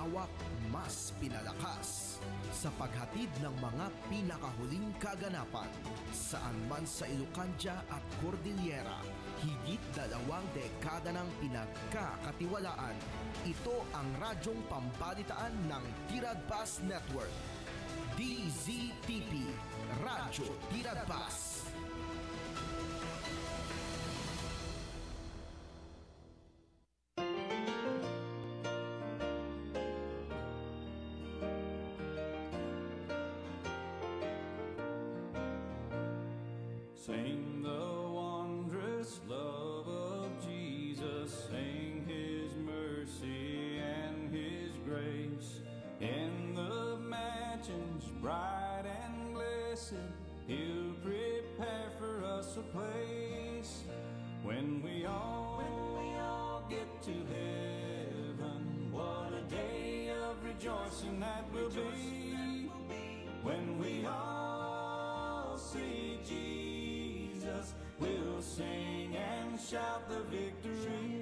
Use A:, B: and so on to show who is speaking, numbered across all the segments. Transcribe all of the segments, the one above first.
A: pinalawak, mas pinalakas sa paghatid ng mga pinakahuling kaganapan saan man sa Ilocania at Cordillera. Higit 2 dekada ng pinagkakatiwalaan. Ito ang radyong pambalitaan ng Tiradpas Network. DZTP, Radyo Tiradpas.
B: Sing the wondrous love of Jesus, sing His mercy and His grace. In the mansions bright and blessed, He'll prepare for us a place. When we all get to heaven, what a day of rejoicing that will be. When we all see Jesus, we'll sing and shout the victory.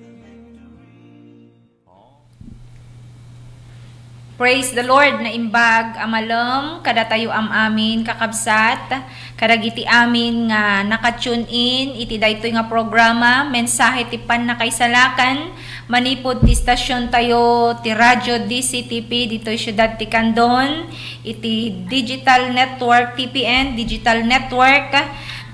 C: Praise the Lord na imbag amalem kada tayo amin kakabsat kadagiti amin nga naka-tune in iti daytoy nga programa mensahe ti panakaisalakan manipod ti stasyon tayo ti radyo DCTP ditoy syudad ti Candon iti digital network TPN digital network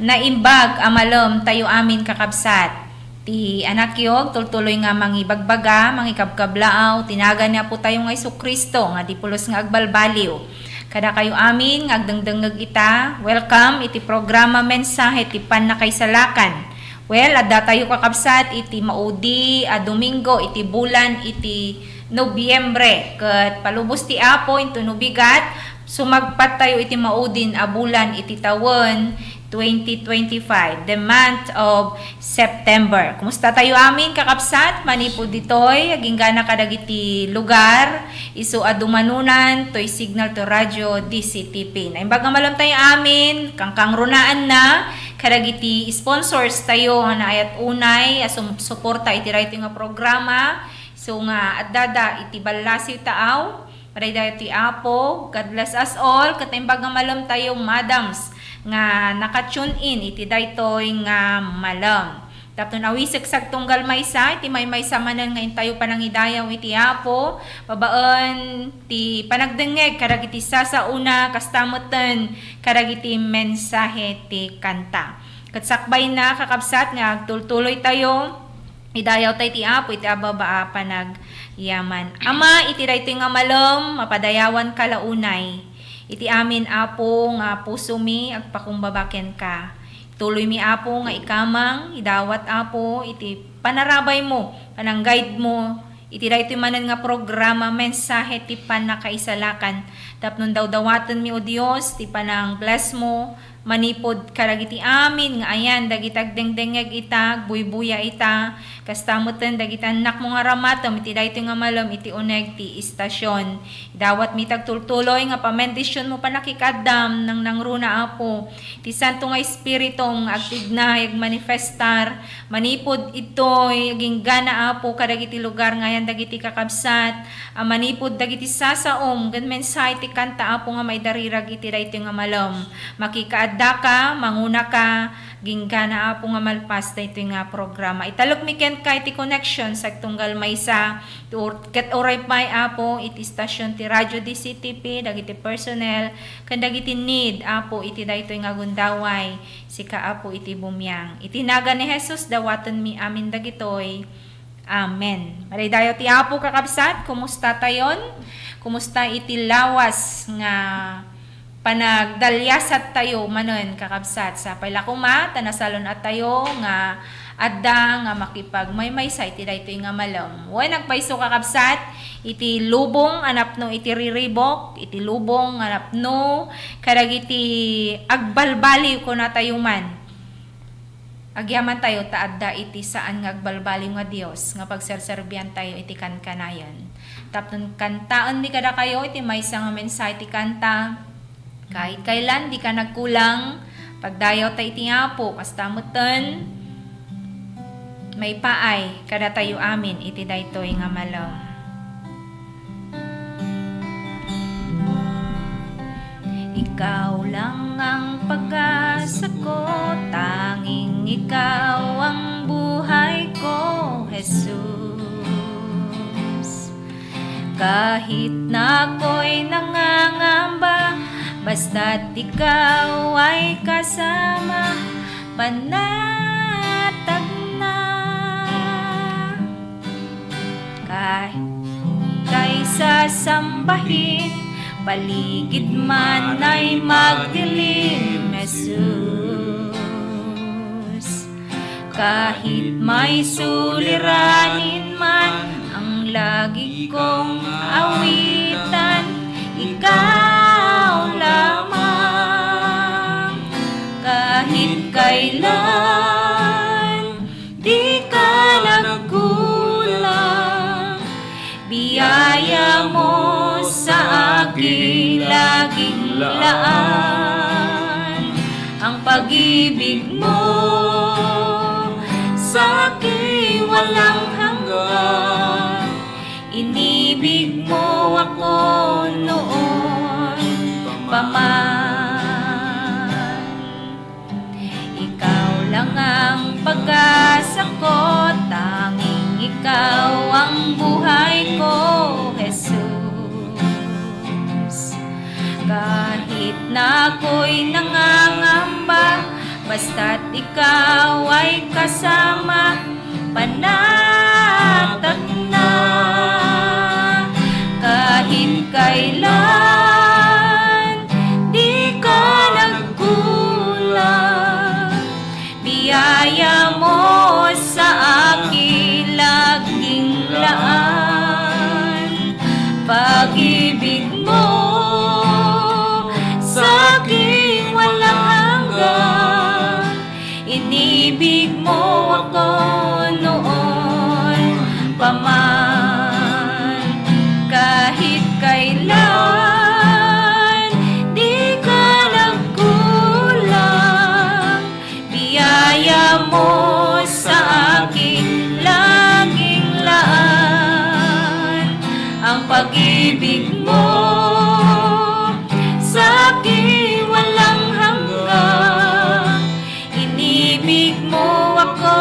C: na imbag amalem tayo amin kakabsat. Ti anak yog, tultuloy nga mangibagbaga, mangikabkablaaw, tinagan niya po tayo nga Kristo nga di pulos nga agbalbaliw. Kada kayo amin, nga agdangdangag ita, welcome iti programa mensahe ti panakaisalakan. Well, adda tayo kakabsat iti maudi, Domingo, iti bulan, iti Nobyembre. Kat palubos ti apo, into nubigat, sumagpat tayo iti maudin a bulan, iti tawon, 2025, the month of September. Kumusta tayo amin kakabsat? Manipod ditoy, aging gana kadagiti lugar, isu adumanunan, toy signal to radyo DCTP. Naimbaga malam tayo amin, kangkang runaan na, kadagiti sponsors tayo na ayat unay, suporta iti right nga programa, so nga adada iti balasiw taaw, paray dayo ti apo, God bless us all, kataimbaga malam tayo madams, nga naka-tune in iti daytoy nga malam. Tapos awisag sagtunggal maysa iti maysa manan nga intayo panangidayaw iti apo babaen ti panagdengeg karagiti sasauna kastamuten karagiti mensahe ti kanta. Katsakbay na kakabsat nga agtultuloy tayo idayaw tayo ti apo iti ababa panagyaman. Ama iti daytoy nga malam mapadayawan kalaunay. Iti amin apo nga puso mi agpakumbabakyan ka. Tuloy mi apo nga ikamang, idawat apo, iti panarabay mo, panang guide mo, iti daytoy manen nga programa, mensahe ti panakaisalakan. Tapnon daw dawatan mi o Dios, ti panang bless mo, manipod karagiti amin nga ayan dagitag dengdengeg ita buybuya ita kastamuten dagiti anak mo nga ramatom iti daytoy nga malam iti uneg ti istasyon dawat mitag tultuloy nga pamendisyon mo panakikadam nang nangruna apo ti santo nga espiritu nga agtignay manifestar manipod itoy aging gana apo kadagiti lugar nga ayan dagiti kakabsat manipod dagiti sasaom gan mensahe ti kanta apo nga maidarirag iti daytoy nga malam makika adda ka, manguna ka, ginggana apo nga malpas na ito nga programa. Italog mi ken kay ti connection sa tunggal maysa ket oray pay apo iti stasyon ti radyo DCTP dagiti personnel ken dagiti need apo iti daytoy nga gundaway sika apo iti bumyang. Itinaga ni Jesus dawaton mi amin dagitoy. Amen. Maridayo ti apo kakabsat, kumusta tayon? Kumusta iti lawas nga panagdalyasat tayo manon kakabsat sa pailakuma tanasalon at tayo nga adda nga makipagmaymay sa iti daytoy nga malam. Wen nagpaiso kakabsat iti lubong anapno iti riribok iti lubong anapno kadagiti agbalbaliw ko na tayo man. Agyaman tayo ta adda iti saan nga agbalbaliw nga Dios nga pagserserbihan tayo iti kankanayon. Tapnon kantaan mi kada kayo iti maysa nga mensahe iti kanta. Kahit kailan di ka nagkulang, pagdayaw tayo iti apo, kastamutan, may paay, kada tayo amin, iti daytoy nga malam. Ikaw lang ang pag-asa ko, tanging ikaw ang buhay ko, Jesus. Kahit na ako'y nangangamba, basta't ikaw ay kasama, panatag na. Kaysa sambahin, paligid man ay magdilim, Jesus. Kahit may suliranin man ang lagi kong awitan, ikaw lamang. Kahit kailan di ka nagkulang, biyaya mo sa akin laging laan. Ang pag-ibig mo sa akin walang hanggan. Inibig mo ako noon pa man. Ikaw lang ang pag-asa ko, tanging ikaw ang buhay ko, Jesus. Kahit na ako'y nangangamba, basta't ikaw ay kasama, panatag na. Kahit kailan di ka nagkulang, biyaya mo sa akin laging laan. Pag-ibig mo sa akin walang hanggan. Inibig mo ako noon pa man. Kahit kailan di ka nagkulang, biyaya mo sa akin laging laan. Ang pag-ibig mo sa akin walang hanggan. Inibig mo ako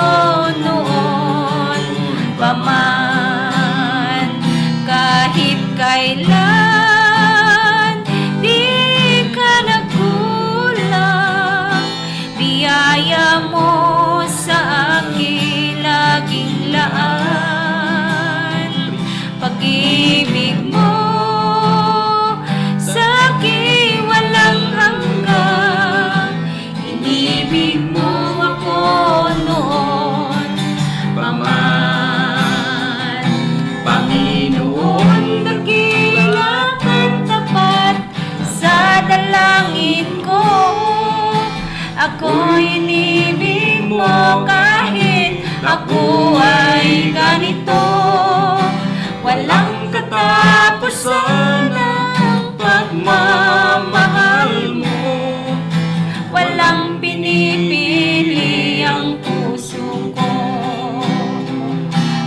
C: noon pa man. Kahit kailan di ka nagkulang, biyaya mo sa akin laging laan. Pag-ibig mo sa akin walang hanggan. Inibig mo ako noon pa man. Panginoon, dakila at tapat sa dalangin ko. Ako'y inibig mo kahit ako ay ganito. Walang katapusan ang pagmamahal mo. Walang pinipili ang puso ko.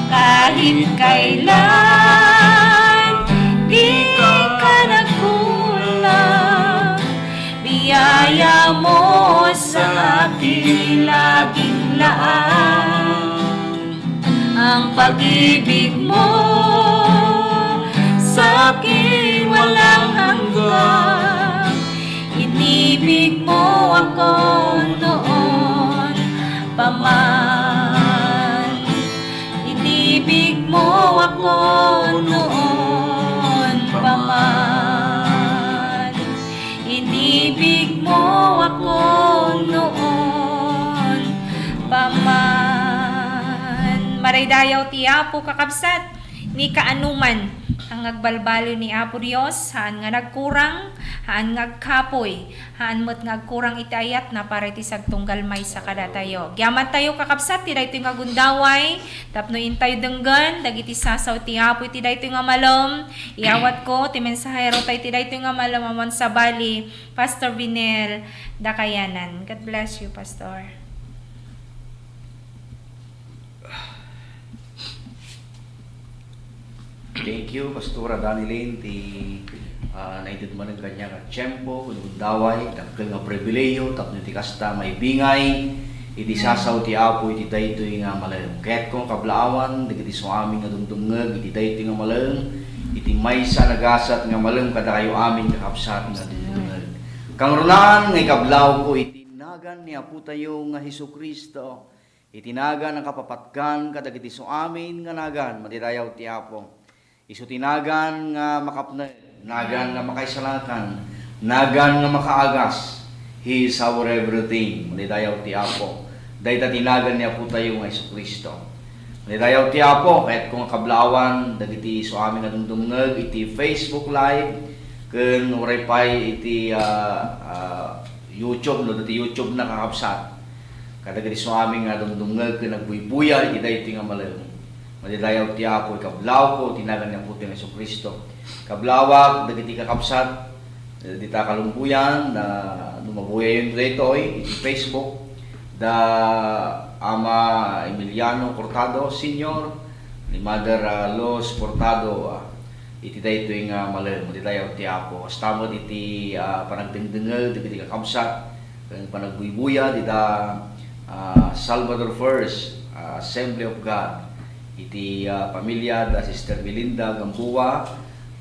C: Kahit kailan di ka nagkulang, biyaya mo sa akin laging laan. Ang pag-ibig mo sa akin walang hanggan. Inibig mo ako noon pa man. Inibig mo ako noon pa man. Inibig mo ako noon pa man. Maraydayaw ti Apo kakabsat, ni kaanuman ang agbalbalo ni Apo Dios, haan nga nagkurang, haan nga agkapoy, haan mo't nga agkurang itayat na para iti sagtunggal may sa kadatayo. Gyaman tayo kakabsat, ti daytoy nga gundaway, tapno tayo denggan, dagiti sasaw ti Apo iti daytoy nga malom, iawat ko, ti mensahero tayo ti daytoy nga malom amon sa bali, Pastor Vinel Dakayanan. God bless you, Pastor.
D: Thank you, Pastora Danilyn, ti naitid man ang kanya nga tiyempo, kung daway, dagkal nga pribileyo, tapno iti kasta may bingay, iti sasaw ti Apo, iti daytoy nga malayong. Kaya't kung kablaawan, dagiti so amin nga dumdumngag, iti daytoy nga malayong, iti maysa nagasat nga malayong kada kayo amin kakapsat nga dumdumngag. Kang runaan nga kablaw ko, itinagan ni Apo tayo nga Hesukristo, itinagan ang kapapatkan, kadagiti so amin nga nagan, matirayaw ti Apo. Isu tinagan nga makapna, nagan nga makaisalakan, nagan nga makaagas. He is our everything. Malidayaw ti Apo. Dahil tinagan niya po tayo nga Hesukristo. Malidayaw ti Apo, kahit kung kablawan, dagiti so amin na dumdumngag, iti Facebook Live, kung uray pa'y iti YouTube, no, dati YouTube na kakapsat. Kadagiti so amin nga dumdumngag, kung nagbuy-buya, iti dayo ti nga malayong. Malidayaw ti Apo, kablaw ko, tinagan niya po ti nga Hesukristo. Kablawak, dagiti kakapsat, dita kalumpuyan, na lumabuya yun dito, iti Facebook, da Ama Emiliano Cortado Senior, ni Mother Los Cortado, iti dito yung malayong, malidayaw ti Apo. Astamod iti panagdengdengal, dagiti kakapsat, panagbuy-buya, dita Salvador First, Assembly of God, iti pamilya da Sister Melinda Gambuwa,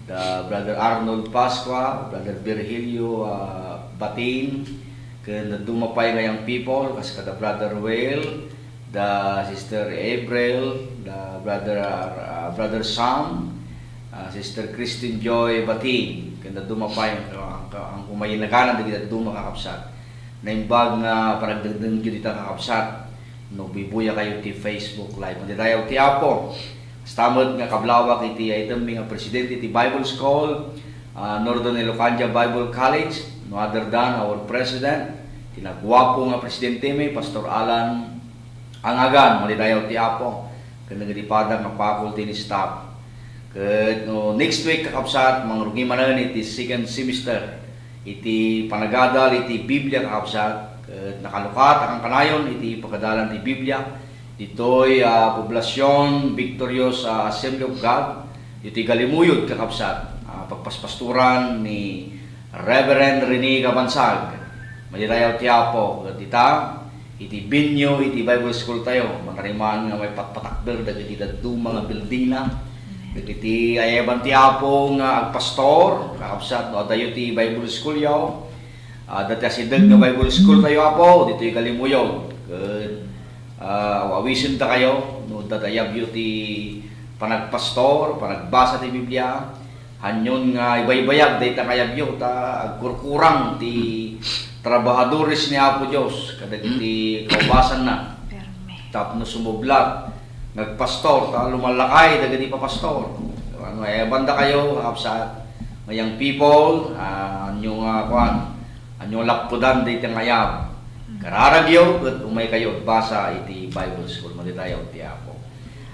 D: da Brother Arnold Pasqua, Brother Virgilio Batin, kaya dumapay ngayang people, kasi kada Brother Will, da Sister April, da Brother Sam, Sister Christine Joy Batin, kaya dumapay ang kumayinaganan, da dumakakapsat. Naimbag nga paragdagdag dito kakapsat, no bibuya kayo ti Facebook Live. Madidayaw ti Apo. Stamod nga kablawak iti item nga presidente ti Bible School, Northern Ilocania Bible College, no other than our president, tinagwapo nga presidente may Pastor Alan Angagan. Madidayaw ti Apo. Kaya nagadipadag nga faculty ni staff. Kaya no, next week kakapsat, mangrugi manan iti second semester, iti panagadal iti Biblia kakapsat. Nakalukat ang kanayon iti pagkadalan ti Biblia ditoy poblasyon Victorious Assembly of God, iti Galimuyod kakapsat, pagpaspasturan ni Reverend Rene Gabansag. Madidayaw ti Apo, dita iti binyo iti Bible School tayo, matariman nga may patpatakder dagiti daddu mga building na, dagiti ayaban ti Apo nga agpastor kakapsat, no dayo ti Bible School yaw. Dati asideg na Bible School tayo Apo, dito yung Galimuyog. Wawisin ta kayo, no datayab yu ti panagpastor, panagbasa ti Biblia, hanyon nga ibaybayag, dahi ta kayab yu, ta agkurkurang ti trabahadores ni Apo Diyos, kadag ti kaubasan na. Tapno sumublat, nagpastor, ta lumalakay, dagiti papastor. Ano, banda kayo, kakapsat, mayang people, anyo nga kuhan, anyo lakpudan dito ngayab. Kararagyo, at umay kayo basa iti Bible School, malidayaw ti Apo.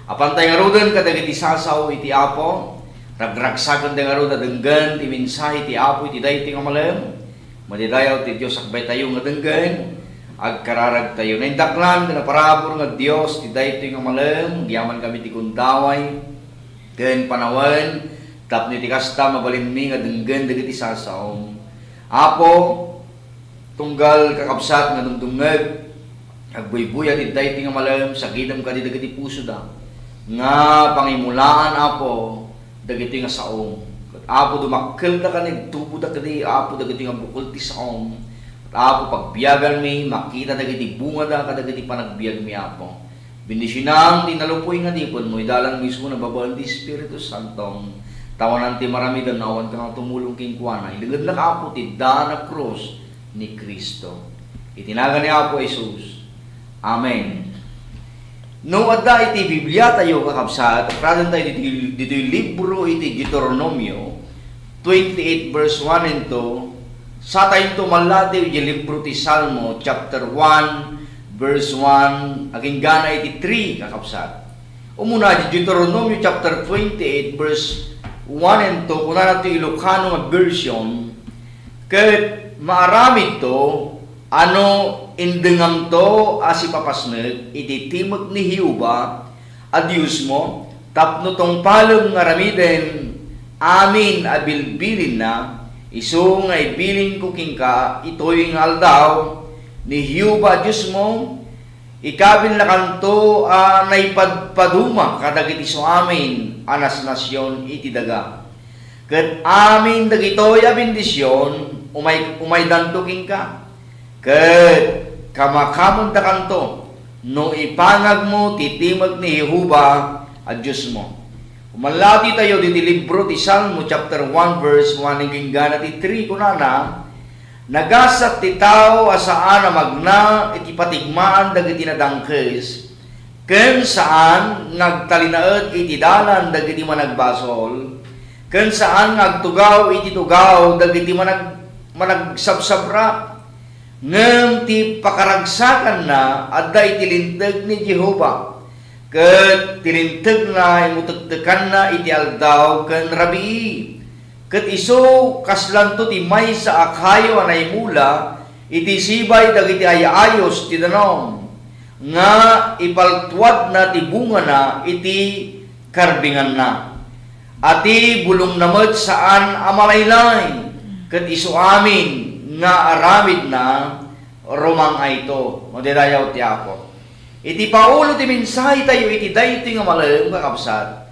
D: Apantay nga rudan, kadagiti sasaw iti Apo, ragragsagan nga rudan, denggan, ti mensahe ti Apo, iti dahi ti ngamalem, malidayaw ti Diyos, akbay tayo nga denggan, agkararag tayo. Naindaklan, na parabor nga Diyos, ti dahi ti ngamalem, giyaman kami ti kundaway, gen panawan, tapno ti kasta, mabalin mi nga denggan, dagiti sasaw. Apo, tunggal kakabsat nga dumdumngag, agbuybuya ti dahi ti ngamalem, sagidam ka di dagiti puso da, nga pangimulaan Apo, dagiti nga saong. Apo dumakkel da ka nagtubo da kadi, Apo dagiti nga bukol ti saong. Apo pagbiyagan mi, makita dagiti bunga da, kadagiti panagbiag mi Apo. Binisinang ti nalupoy nga dipon mo, idalan mismo na babaan ti Espiritu Santong, tawanan ti marami da nawan ka nga tumulong king kuana, ilagad lang Apo ti dana cross ni Kristo. Itinaga ni Apo Jesus. Amen. No adda iti Biblia tayo kakabsat, pradan tayo dito yung libro iti Deuteronomio 28 verse 1 and 2, sa tayo tumalati yung libro ti Salmo chapter 1 verse 1, aging gana iti 3 kakabsat. Umuna di Deuteronomio chapter 28 verse 1 and 2, kuna natin Ilocano version, kahit maaramid to, ano indengam to asi papasneg, iti timog ni Hiuba, a Diyos mo, tapno tong palong nga ramiden, amin abilbilin na, iso nga ibilin ko king ka, ito'y nga aldaw, ni Hiuba Diyos mo, ikabil na kanto na ipadpaduma kadagiti so amin anas nasyon iti daga. Ket amin dagitoy a bendisyon umay dantuking ka. Ket kamakamon da kanto no ipangag mo titimag ni Jehovah a Diyos mo. Umalati tayo diti libro ti Salmo chapter 1 verse 1 hinggang gana ti 3 kunana. Nagasat ti tao asaan na magna iti patigmaan dagiti nadangkes ken saan nagtalinaed iti dalan dagiti managbasol ken saan nagtugaw iti tugaw dagiti managsabsabra ngem ti pakaragsakan na adda iti linteg ni Jehova ket tilinteg na imutektekan na iti aldaw ken rabii. Ket iso kaslanto ti may sa akayo anay mula iti sibay dagiti ayayos ti danom nga ipaltuad na ti bunga na iti karbingan na ati bulong namet saan amalaylay ket iso amin nga aramid na romang ito madidayaw ti ako iti paulo ti mensahe tayo iti daytoy nga malayong kakabsat.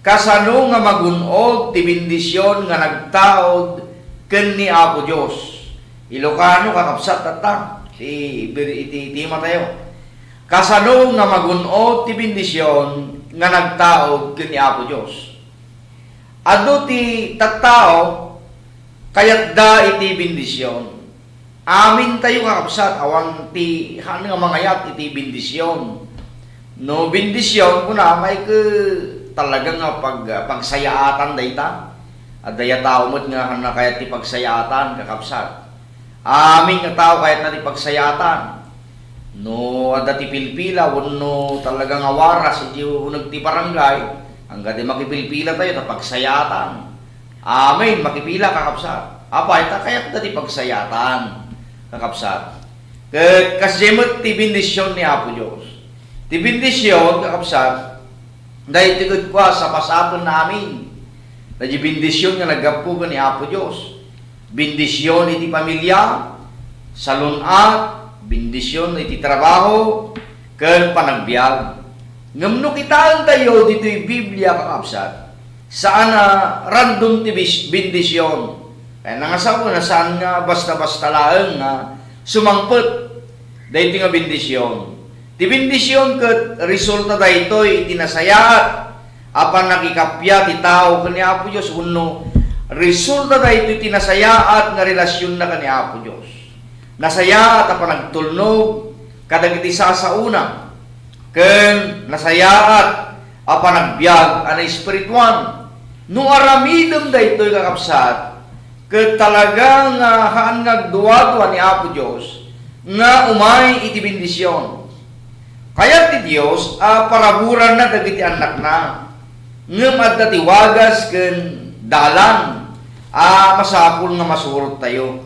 D: Kasano nga magunod ti bendisyon nga nagtaod ken ni Apo Dios. Ilocano kakabsat tata iti tayo. Kasano nga magunod ti bendisyon nga nagtaod ken ni Apo Dios. Adu ti tattao kayat da iti bendisyon. Amin tayo kakabsat awan ti nga mangayat iti bendisyon. No bendisyon kuna may talagang pagsayaatan dayta at daya tao mo't nga kayat ti pagsayaatan kakabsat amin nga tao kayat na ti pagsayatan no adda ti pilpila wenno talagang awaras iti uneg ti barangay hangga't di makipilpila tayo ta pagsayatan amin makipila kakabsat apay ta kayat na ti pagsayatan kakabsat kasyemot ti bendisyon ni Apo Dios ti bendisyon kakabsat dahil tigod kwa sa pasapon namin na di bendisyon nga naggapugan ni Apo Diyos. Bendisyon iti pamilya, salunat, bendisyon iti trabaho, ken panagbiag. Ngamno kitaan tayo dito'y Biblia kakabsat. Saan na random ti bendisyon. Kaya nangasaw na saan nga basta-basta laeng nga sumangpet dahil nga bendisyon. Ti bendisyon ket resulta daytoy iti nasayaat apan nakikapya ti tao ken ni Apo Dios wenno resulta daytoy iti nasayaat nga relasyon na ken ni Apo Dios. Nasayaat apan nagtulnog kadagiti sasauna ken nasayaat apan nagbiag anay espirituan. No aramidem daytoy kakabsat ket talagang haan nagduwa ni Apo Dios nga umay iti bendisyon. Kaya ti Dios paraburan na dagiti anak na ngem adda ti wagas ken dalan masapul nga masurot tayo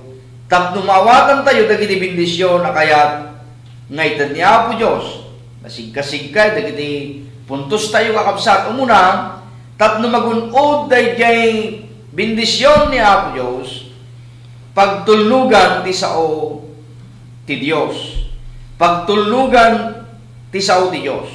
D: tapno mawatan tayo dagiti bendisyon na kayat nga ited ni Apo Dios nasigka-sigkay dagiti puntos tayo kakabsat umuna tapno magunod dayjay bendisyon ni Apo Dios pagtulnugan ti sao ti Dios pagtulnugan ti sao ti Dios.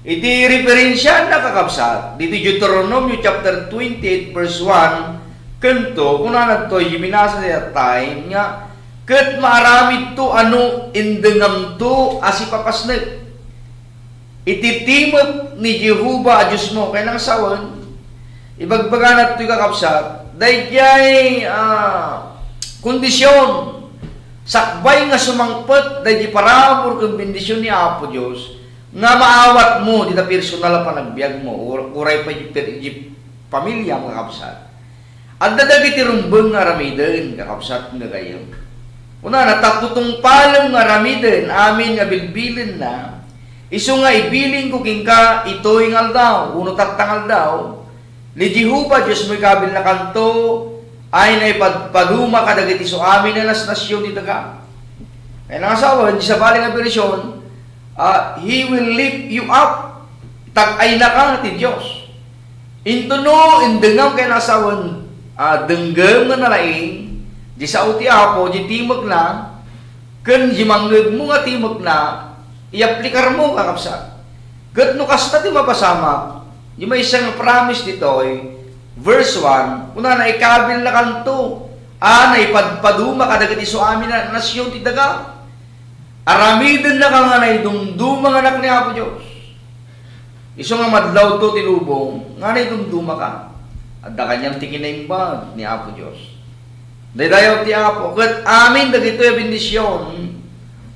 D: Iti referensya na kakabsat dito Deuteronomio chapter 28 verse 1 kento kuna nadto yiminasa ti time nga ket maaramid to ano indengam to asipapasnek. Iti timot ni Jehova a Dios mo kay nang sawan ibagbagan natto kakabsat dayjay kondisyon sakbay nga sumangpet dahil parabor kang bendisyon ni Apo Diyos nga maawat mo dita personal pa nagbiag mo uray pa yung pamilya mga kapsat at dadagiti rumbeng nga ramiden kakapsat nga kayo una natakutong palong nga ramiden amin nga bilbilin na iso nga ibilin ko king ka ito'y ngaldaw uno tatangal daw ni Jehova Diyos mo ikabil na kanto ay na ipadpaduma kadagiti so amin na nasnasyon ni daga. Kaya nangasawa, hindi sa baling nga bersyon, He will lift you up. Tag-ay na ka ti Diyos. Into no, indengam kay nasawan, denggam nga nalaing, di sa uti apo, di timok na, kan di manggag mo nga timok na, i-aplikar mo kakapsat. Kat no kasta ti mapasama, di may isang promise dito verse 1, kuna na ikabil na kanto, na ipadpaduma kadagati so amin na nasyon ti daga. Aramidin na ka nga na idumduma anak ni Apo Diyos. Iso nga madlaw to tilubong, nga na idumduma ka. At da kanyang tikinaimbag ni Apo Diyos. Daydayaw ti Apo, kat amin dagito yung bendisyon,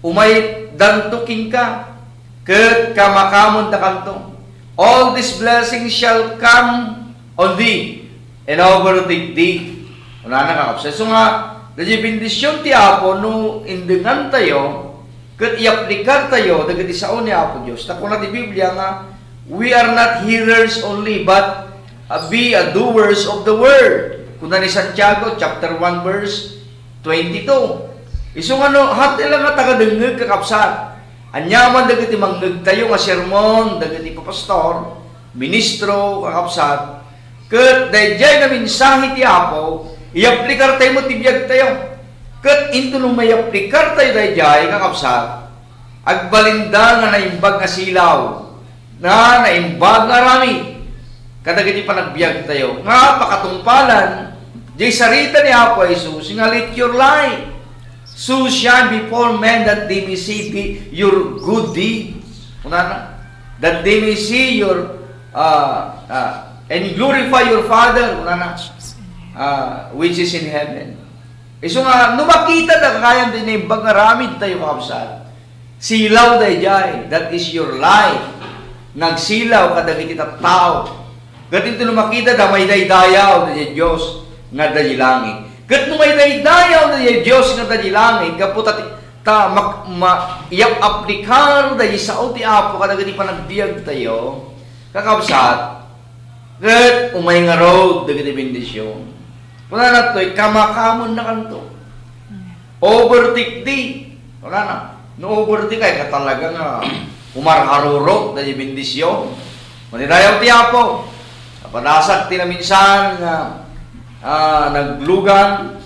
D: umay dantukin ka, kat kamakamon da kanto. All these blessings shall come on thee, and overtake thee. Una na kakapsa. So nga, dahil bendisyon ti Apo, no indingan tayo, kat i-aplikar tayo, dagiti sao ni Apo Diyos. Tako na ti Biblia nga, we are not hearers only, but be doers of the word. Kuna ni Santiago, chapter 1, verse 22. Iso nga no, hati lang nga tagadengeg kakapsat. Anyaman dagiti manggeg tayo nga sermon, dagiti pastor, ministro, kakapsat. Kat dayjay na mensahe ti Apo, i-aplikar tayo mo tibiyag tayo. Kat into nung may aplikar tayo dayjay, kakapsat, agbalinda nga naimbag nga silaw, na naimbag nga rami. Kadagiti panagbiag tayo. Nga pakatungpalan, jay sarita ni Apo Jesus, nga let your light so shine before men that they may see your good deeds. Una na, that they may see your and glorify your Father, una na, which is in heaven. Iso nga, numakita na kakayan din na imbag nga ramid tayo kakapsat. Silaw dayjay, that is your light. Nagsilaw kadagiti tao. Kat ito makita da may daydayaw da Diyos nga dayilangin. Kat no may daydayaw da Diyos nga dayilangin, kaputa iyap aplikar da sao ti Apo kadagiti panagbiag tayo, kakabsat, kat umay nga road dagiti bendisyon. Wala na to'y kamakamon na kanto. Overtake thee. Wala na. No overtake kay katalaga nga umarharurot da bendisyon. Manidayaw ti Apo. Kapadasak ti na minsan nga naglugan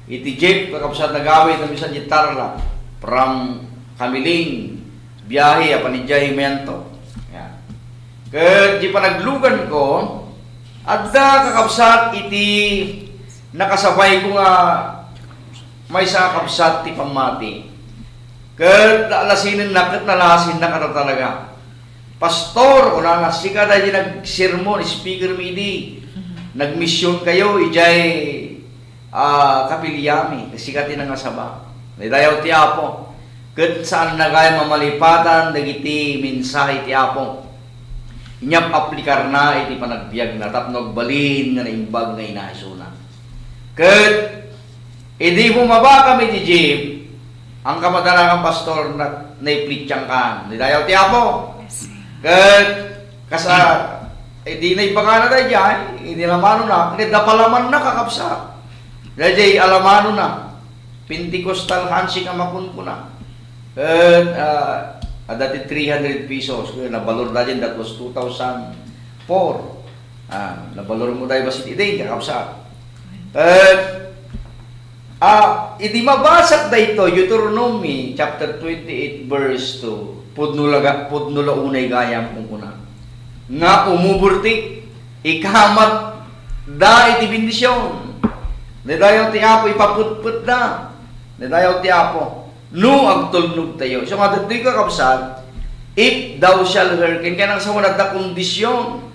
D: iti jeep kakapsat nagawit na minsan gitarla from Kamiling biyahe apanidjay mento. Yan. Ket di pa naglugan ko adda kakapsat iti nakasabay ko nga may sa kakapsat ti pamati. Ket lasinin na ket nalasin na kada talaga. Pastor, wala na, sika dahil nag-sermon, speaker midi, nag-mission kayo, ijay kapilyami, sika tinangasaba. Nidayaw ti Apo, kat saan na kaya mamalipatan, dagiti mensahe ti Apo. Inyap aplikar na, iti panagbiag na, tapnog balin, nga naimbag nga inaisuna. Kat, hindi bumaba kami ti Jim, ang kamadalagang pastor na naiplitsang ka. Nidayaw ti Apo, kat kasa di na ipangana da dyan, hindi namano na, hindi napalaman na kakapsa. Dahil alamano na, Pentecostal handshake ang makun ko na. Kat dati 300 pesos, nabalor na dyan, that was 2004. Nabalor mo dahil basit iti, kakapsa. Hindi mabasak da ito, Deuteronomy chapter 28 verse 2. Pudnula unay gayam kung kuna. Nga umuburtik, ikamat da iti bendisyon. Nidayaw ti Apo, ipaputput da. Nidayaw ti Apo, no agtulnog tayo. So nga dati ka kapsat, if thou shall hearken, kaya nang sa mga da kondisyon.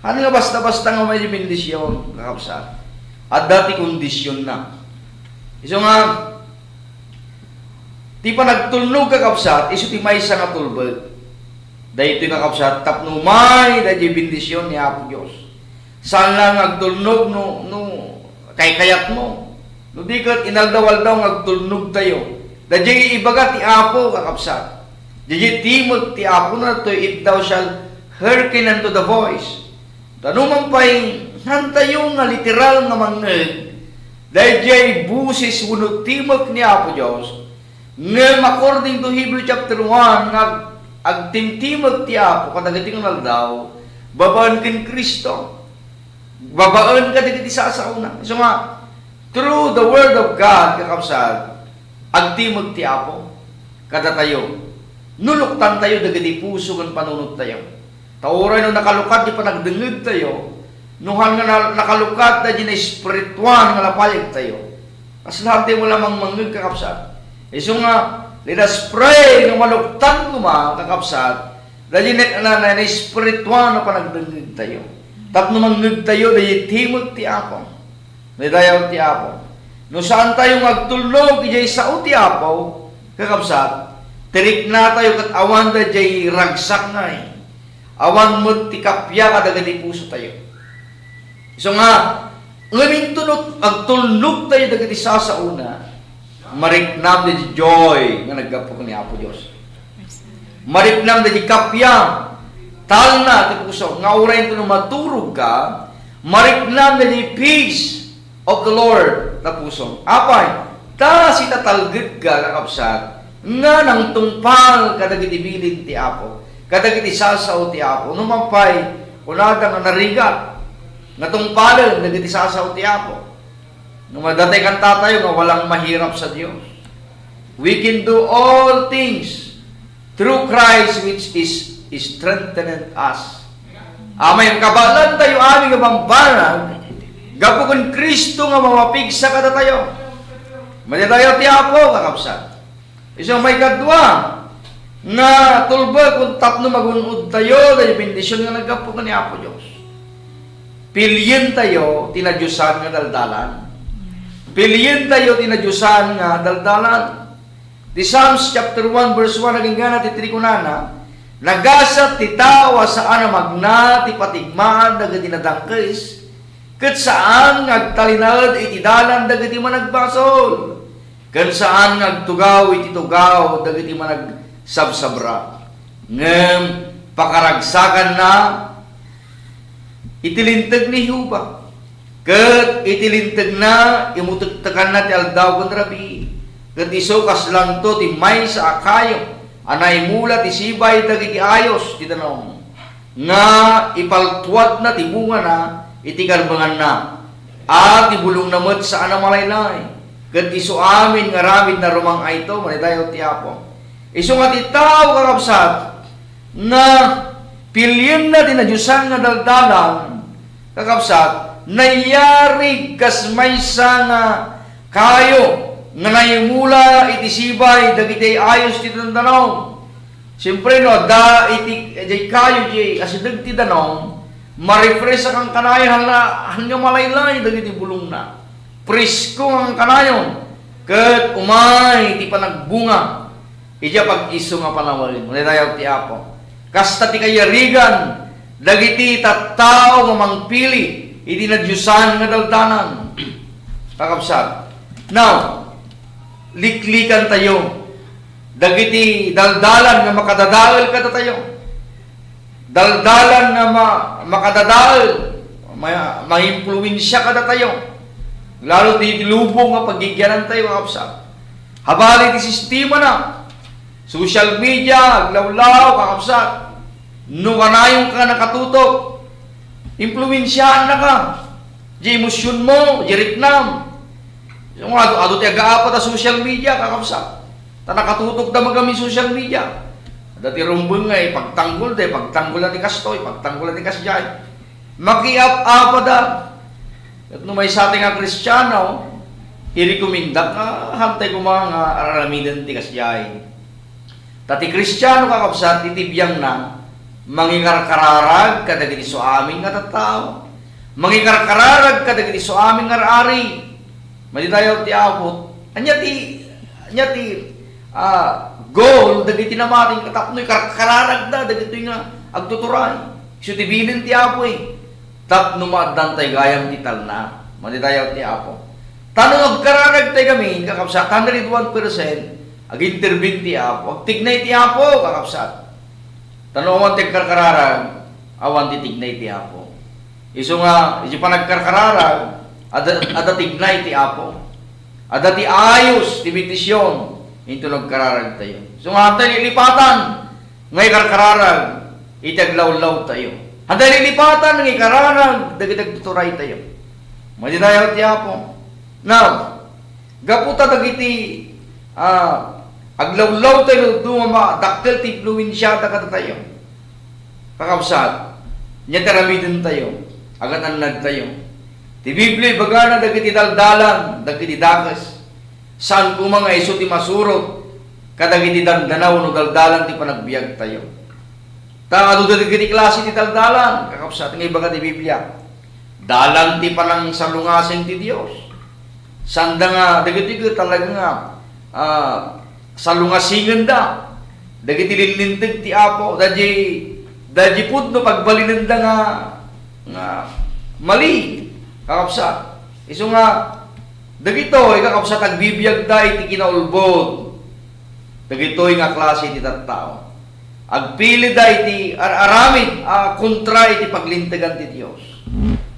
D: Ano nga basta-basta nga may bendisyon, kakapsat. At dati kondisyon na. So nga, ti pa nagtulnog kakapsat, iso ti may nga tulbag. Dahil ito yung kakapsat, tapnumay, dahil bendisyon ni Apo Diyos. Saan lang nagtulnog no kay kayat mo. No di kat inaldawal daw nagtulnog tayo. Dahil ibaga ti Apo kakapsat. Dahil timot ti Apo na to, if thou shall hearken unto the voice. Tanumang pa'y nantayo nga literal nga mangeg. Dahil jay busis unod timot ni Apo Diyos. Ngem according to Hebrew chapter 1, agtimtimag ti Apo, kadagating naldaw, babaan kin Kristo. Babaan ka dagiti sa una. So nga, through the Word of God, kakabsat, agtimag ti Apo, kada tayo, nuluktan tayo dagiti puso ng panunod tayo. Tauray no nakalukad, di pa nagdengeg tayo, nuhan nga nakalukad na di na espirituan nga napayag tayo. As lahat tayo mo lamang mangeg kakabsat. So nga, let us pray nga maluktan ko kakabsat, dahil na espirituan na panagdengeg tayo. Tapno mangeg tayo, dahil timog ti Apo. Dayaw ti Apo. No saan tayo magtulog, ijay sao ti Apo, kakabsat, tirik na tayo kat awan da jay ragsak nga eh. Awan mo ti kapya kadagadi puso tayo. So nga, ngamin tunot, agtulog tayo dagadi sa una, mariknam da di joy, nga naggapo ni Apo Diyos. Mariknam da di kapya, tal na ti puso, nga urayin to maturog ka, mariknam da di peace of the Lord na puso. Apay, ta si tatalgid ka kakabsat, nga nang tungpal kadagiti bilin ti Apo. Kadagiti sasaw ti Apo, numampay, kunada nga narigat, nga tungpalan, dagiti sasaw ti Apo. Numadatay kang tatayo, nga walang mahirap sa Diyos. We can do all things through Christ which is strengthened us. Amay kabalan tayo aming abambanag, gapo kung Kristo nga mamapigsa kada tayo. Maditayo ti Apo, kakabsat. Isang may kadwa, nga tulba kung tapno magunod tayo dahil bendisyon nga naggapo ni Apo Diyos. Pilyin tayo, tinadyusan nga daldalan. Pilyin tayo, tinadyusan nga daldalan. Di Psalms chapter 1 verse 1 naging gana ti trikunana, nagasat ti tawa saan magna ti patigmaan dagiti nadangkis, ket saan ngagtalinad iti dalan dagiti managbasol, ket saan ngagtugaw iti tugaw dagiti sabsabra. Ngem pakaragsakan na itilintag ni Hiuba. Ket itilintag na imutagtakan na ti aldaw ken rabi. Ket iso kaslang to ti may sa akayo. Anay mula ti sibay dagiti ayos ti tanong. Nga ipaltuad na ti bunga na iti karbangan na. At ibulong na met sa anamalaylay. Ket iso amin nga ramid na rumang ayto manitayo ti Apo. Iso nga ti tao kakabsat na pilyin na tinadyusan nga daldalan kakabsat nayari kas maysa nga kayo nga naimula iti sibay dagiti ayos ti dandanon. Siyempre no, da iti kayo di asidag ti danon marefresh kang kanayon hanga malaylay dagiti bulong na. Presko ang kanayon ket umay ti panagbunga. Ija pag-iso nga panawalin. Muna tayo ti Apo. Kasta ti kayarigan, dagiti tattao nga mangpili, iti nadyusan nga daldanan. Kakabsat. Now, liklikan tayo. Dagiti daldalan nga makadadaal kada tayo. Daldalan nga makadadaal, ma-impluensya kada tayo. Lalo ti lubong nga pagigyanan tayo, kakabsat. Habali ti sistema na. Social media, aglawlaw, kakabsat. No kanayong ka nakatutok, impluensyahan na ka. Di emosyon mo, di riknam. Yung ado ti aga-apat na social media, kakabsat. Ta nakatutok na magami social media. Dati rumbong nga, pagtanggol na ti kastoy, pagtanggol na ti kasjay. Makiap-apa da. At no may sa ating nga Kristiyano, i-recommenda ka, hantay ko mga aramidan ti kasjay. Tati Kristiyano kakabsat, itibiyang na, mangikarkararag kadagiti so aming nga tattao. Mangikarkararag kadagiti so aming nga ari. Maditayaw ti Apo. Anya ti goal dagiti namating katapnoy karkararag da dagiti nga agtuturay. So tibilin ti Apo eh. Tapno maadantay gayam ti talna. Maditayaw ti Apo. Tanong agkararag tayo kami, kakabsat, 101%. Ag-intervene ti Apo. Ag-tignay ti Apo, kakabsat. Tanong awan ti karkararag, awan ti tignay ti Apo. Iso nga, isi pa nagkarkararag, ada tignay ti Apo. Ada ti ayos, ti bitisyon, ito nagkararag tayo. So nga tayo lilipatan, ngay karkararag, itaglawlaw tayo. Handa lilipatan ng ikararag, dagdag tuturay tayo. Madidayaw ti Apo. Now, gaputa dagiti aglawlaw tayo dumama dakkel ti influensya da tayo. Kakabsat, nya taramidin tayo, agad anad tayo. Ti Biblia bagana dagiti daldalan, dagiti dakas. Saan ko mga iso ti masurot, kadagiti dandanaw no daldalan ti panagbiag tayo. Ado dagiti klase ti daldalan, kakabsat nga ibaga ti Biblia. Dalan ti panang salungasing ti Dios. Sanda nga dagiti talaga nga salungasingan da. Dagiti linlintig ti Apo, dadji pudno pagbalinanda nga mali. Kakabsat. Isu nga dagito kakabsat agbibiyag da iti kinaulbod. Dagito nga klase ti tattao. Agpili da iti aramid kontra iti paglintagan ti Dios.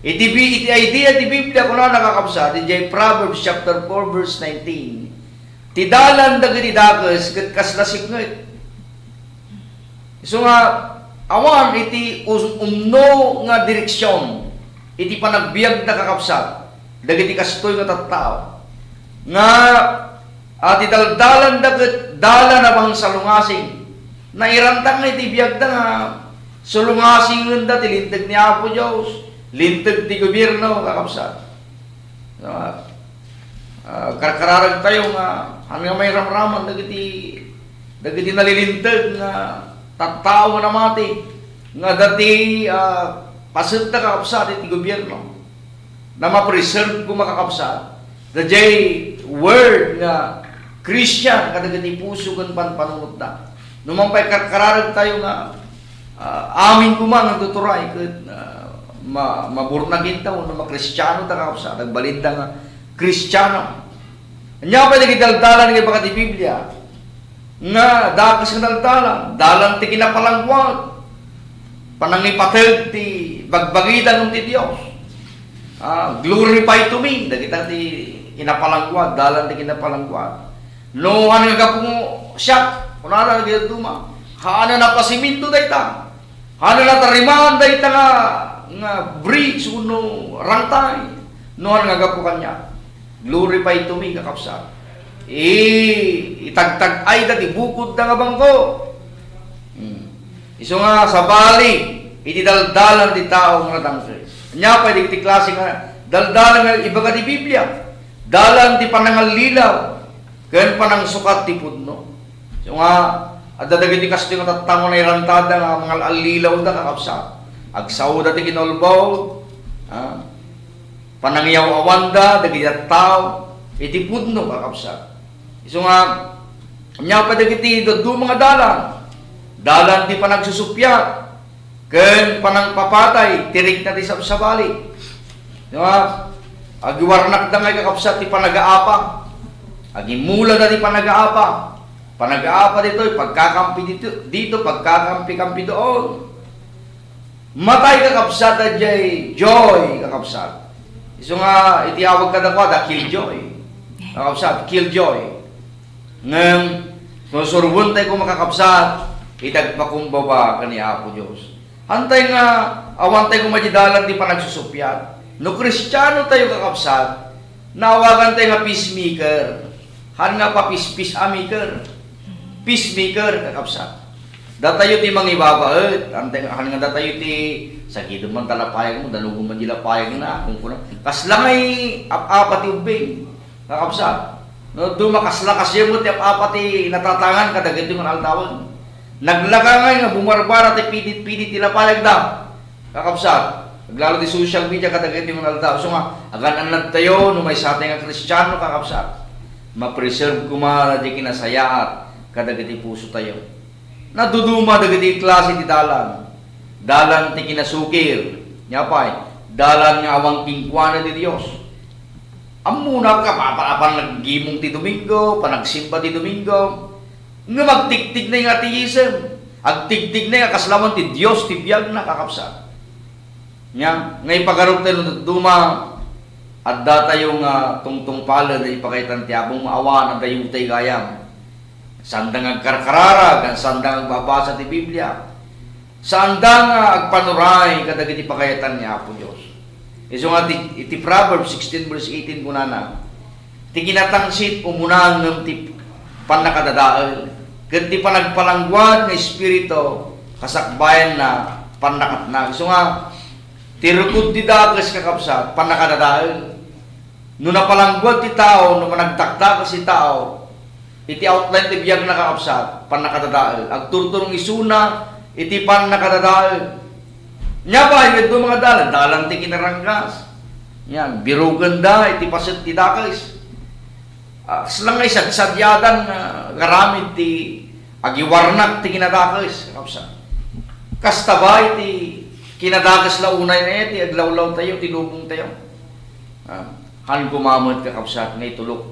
D: Iti idea ti Biblia kuno nakakabsat iti Proverbs chapter 4 verse 19. Ti dalan dagiti dakas ket kaslasik nget. So nga awan iti umno nga direksyon iti panagbiag na kakabsat dagiti kastoy nga tattao nga ti daldalan daket dalan na bang salungasing nairantang na iti biyag da nga sulungasing nun da, tilintag ni Apo Diyos, lintag ti gobyerno, kakabsat. Karkararag tayo nga, hanggang may ramraman, dagiti nalilintag nga tattao na mati, nga dati pasit na kakabsat iti gobyerno, na ma-preserve ko makakabsat. The word nga Christian, kadagiti puso kan panpanunod da. Numampay kararag tayo nga amin kumang ang tuturay ket maburnagin tayo na makristyano ta kapsa nagbalinda nga kristyano. Nya pa dagiti daldalan nga bakati Biblia nga dakas nga daldalan dalan ti kinapalangwat panangipateg ti bagbagitan ng ti Dios. Glorify to me dagita ti kinapalangwat dalan ti kinapalangwat. No ano nga po siya kunara na duma, hana na pasiminto dayta, hana na tarimaan dayta nga bridge uno rantay, noon nga gapo kanya, glorify to me kakapsat. Itagtag ay dati bukod na nga bangko. Iso nga sa bali, iti daldalan di tao nga tangkay. Nya pa di klase nga daldalan nga ibaga di Biblia, dalan di panangalilaw, ken panang sukat ti pudno. So nga, adadagiti kasto yung tatango na irantada nga mga alilaw da kakapsat. Agsaw dati kinolbaw, panangyaw awanda, dagiti tao, iti pudno kakapsat. So nga, nya pa dagiti do mga dalan di panagsusupyat, ken panang papatay, tirik na di sa bali. So nga, agiwarnak da nga kakapsat, di panag-aapa, agimula na di panag-aapa, panag-aapa dito, pagkakampi dito, pagkakampi-kampi doon. Matay kakapsat na jay joy kakapsat. So nga, itiawag ka na ko, killjoy. Kakapsat, killjoy. Ngam, susurbun tayo kung makakapsat, itagpakumbaba ka ni Apo Diyos. Hantay nga, awan tayo kung madidalan di pa nagsusupyat. No Kristiyano tayo kakapsat, naawagan tayo nga peacemaker. Han nga pa peacemaker. Peacemaker kakapsat. Datayo ti mangibabaet, anteng han nga datayo ti sagido man talapayag mo, dalugo man dilapayag na kung kuno. Kasla ngay apati ubing kakapsat. No dumakasla mo ti apati natatangan kadagiti nga altawan. Naglaga ngay nga bumarbara ti pidit-pidit tilapayag da. Kakapsat. Naglalo ti social media kadagiti nga altawan. So nga agan-anad tayo no may sa nga Kristiyano kakapsat. Ma-preserve kuma di kinasayaat kadagiti puso tayo. Naduduma dagiti klase ti dalan. Dalan ti kinasukir. Nyapay, dalan nga awang kingkuana ti Dios. Amuna ka papan naggimong ti Domingo, panagsimba ti Domingo. Nga magtiktik na yung ateism. Agtiktik na yung kaslaman ti Dios ti biyag na kakapsat. Nya, ngay pagarup tayo duma at data yung tungtung pala na ipakaitan ti abong maawa na dayong tay gayam. Sandang agkarkararag, ang sandang agbabasa ti Biblia. Saan da nga agpanuray kadagiti pakayatan ni Apo Dios. Iso nga iti Proverbs 16 verse 18 kunana. Ti kinatangsit umunang ng ti panakadadael. Ket ti panagpalangguad nga espiritu kasakbayan na panakatnag. Iso nga tirukod ti dagas kakabsat panakadadael. No napalangguad ti tao, no managtakda si tao, iti outline ti biyag nakakapsat, pan nakadadael. Agturturong isuna, iti pan nakadadael. Nya ba, ito mga dalan ti kinaranggas. Yan, birugan da, iti pasit ti dakais. Silang ngay sadyadan garamid ti agiwarnak ti kinadakais, kakapsat. Kasta ba iti kinadakas launay na iti, aglawlaw tayo, tinubong tayo. Han gumamot kakapsat nga itulok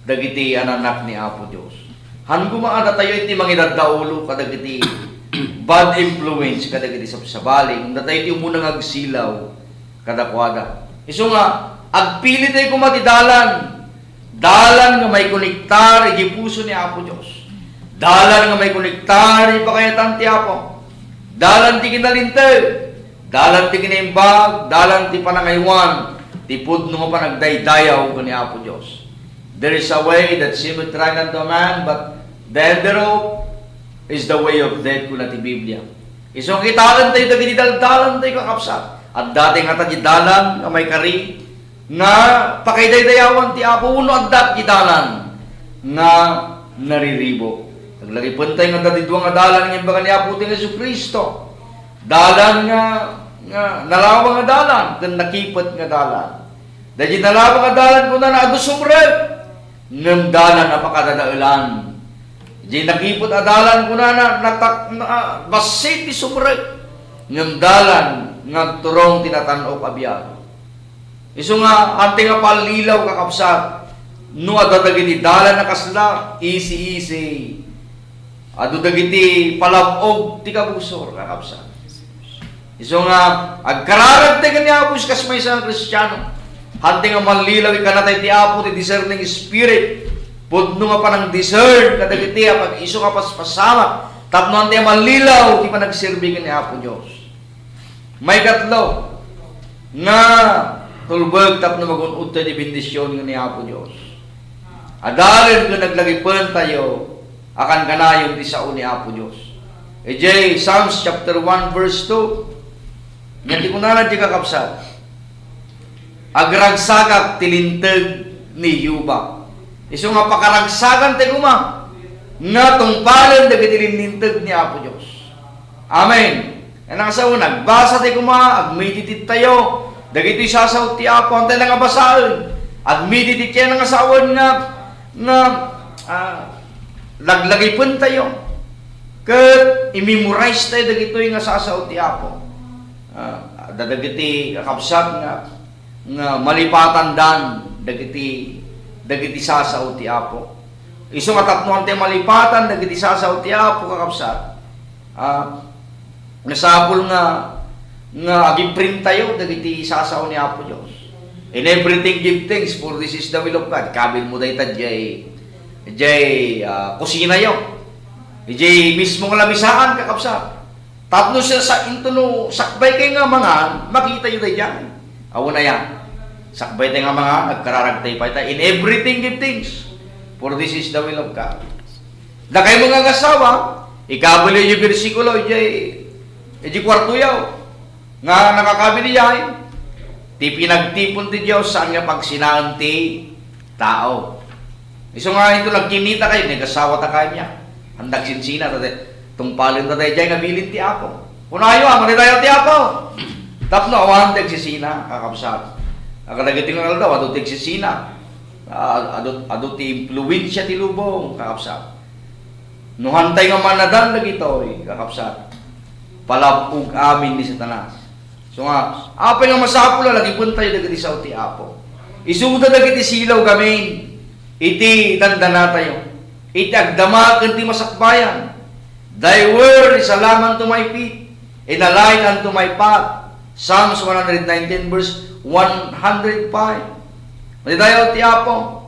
D: dagiti ananak ni Apo Dios. Han gumaada tayo iti mangidadaulo kadagiti bad influence kadagiti sa baling. Da tayo iti umunang agsilaw kadakwada. Isu nga agpili tayo kumati dalan nga may konektar iti puso ni Apo Dios. Dalan nga may konektar iti pakayatan ti Apo. Dalan ti kinalintag, dalan ti kinaimbag, dalan ti panangaywan. Tipod nung pa nagdaydayaw ko ni Apo Diyos. There is a way that seemeth right unto a man, but the thereof is the way of death ko na ti Biblia. Isong kitalan tayo, dagiti daldalan tayo kakapsat. At dating atagi dalan na may kari, nga pakidaydayawan ti Apo uno at dat kitalan, nga nariribo. Naglagi puntay nga dati duwang dalan ng imbaga ni Apo ti Jesu Kristo. Dalan nga nalawang nga dalan, kan nakipot nga dalan. Dahil nalawang nga dalan ko na naadusumrep, ng dalan na pakadadailan. Dahil nakipot nga dalan ko na basit di sumrep, ng dalan nga turong tinatanok abiyag. Iso nga, ante nga palilaw kakapsat, no adadagiti dalan na kasla, easy. Adadagiti palabog ti kabusor kakapsat. Iso nga, agkararag tayo ni Apo kas may isang Kristiyano. Hante nga malilaw ikanatay ti Apo ti discerning spirit. Pudno nga pa ng discern kadagiti pag iso nga paspasama. Tapno hante nga malilaw ti panagsirbing ni Apo Diyos. May katlo nga tulbag tapno magunod tayo ti bendisyon ni Apo Diyos. Adalin ko naglagipon tayo akan kanayon ti sao ni Apo Diyos. EJ Psalms chapter 1 verse 2. Ngati ko na di kakapsat. Agragsagak tilintag ni Yuba. Iso nga pakaragsagan tayo kuma. Nga tungpalan dagiti linintag ni Apo Diyos. Amen. Yan ang asawa, nagbasa tayo kuma, agmeditit tayo. Dagiti sasaw ti Apo, ang tayo nga basaan. Agmeditit yan ang asawa laglagay pun tayo. Kat imemorize tayo dagito yung sasaw ti Apo. Dadagiti kakabsat nga malipatan dan dagiti sasaw ti Apo. Iso nga tapnuan tayo malipatan dagiti sasaw ti Apo kakabsat. Nasabol nga agiprint tayo dagiti sasaw ni Apo Dios. In everything give thanks, for this is the will of God. Kabil mo dayta kusina yo. Ijay mismo nga lamisaan kakabsat. Tapno siya sa intuno, sakbay kay nga mga, makita yun tayo dyan. Awo na yan. Sakbay tayo nga mga, nagkararagtay pa tayo. In everything give thanks, for this is the will of God. Da kayo mga kasawa, ikabali yung versikulo, iji kwarto yaw. Nga nakakabili yan, ti pinagtipon ti Diyos saan nga pagsinaan ti tao. Iso nga ito nagkinita kayo, nagasawa ta kayo niya. Handag sinsina, tungpalin ta tayo dyan nga bilin ti Apo. Unayo, amari tayo ti Apo. Tapno, awan tagsisina, kakabsat. Akadagiting nga daw, ado tagsisina. Ado ti impluensya ti lubong, kakabsat. Nuhantay nga manadan lagi ito, kakabsat. Palapug amin ni Satanas. So nga, apay nga masapula, lagi pun tayo dagiti sa ti Apo. Isuda dagiti silaw gamin. Iti tanda tayo. Iti agdamakan ti masakbayan. Thy word is a lamp unto my feet, and a light unto my path. Psalms 119 verse 105. Malidayaw ti Apo.